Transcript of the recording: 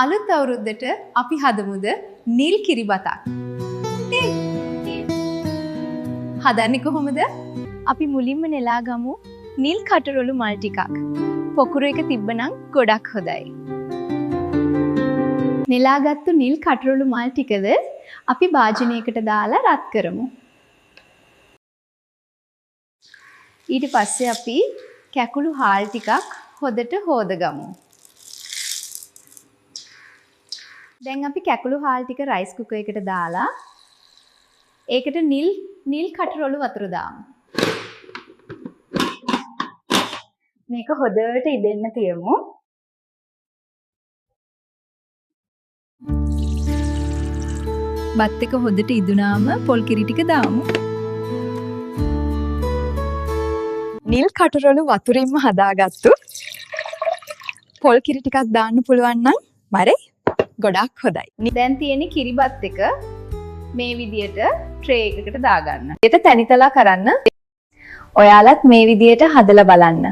අලුත් අවුරුද්දට අපි හදමුද නිල් කිරිබතක්. හදන්නේ කොහොමද? අපි මුලින්ම නෙලා ගමු නිල් කටරොළු මල් ටිකක්. පොකුරු එක තිබ්බනම් ගොඩක් හොඳයි. නෙලාගත්තු නිල් කටරොළු මල් ටිකද අපි භාජනයකට දාලා රත් කරමු. ඊට පස්සේ අපි කැකුළු හාල් ටිකක් හොදට හොදගමු. දැන් අපි කැකුළු හාල් ටික රයිස් කුකර් එකට දාලා ඒකට නිල් කටරොළු වතුර දාමු. මේක හොදට ඉදෙන්න තියමු. බත් එක හොදට ඉදුණාම පොල් කිරි ටික දාමු. නිල් කටරොළු වතුරින්ම හදාගත්තු පොල් කිරි ටිකක් දාන්න පුළුවන් නම් මරේ ගොඩක් හොඳයි. දැන් තියෙන කිරිබත් එක මේ විදියට ට්‍රේ එකකට දාගන්න. ඒක තනිතලා කරන්න. ඔයාලත් මේ විදියට හදලා බලන්න.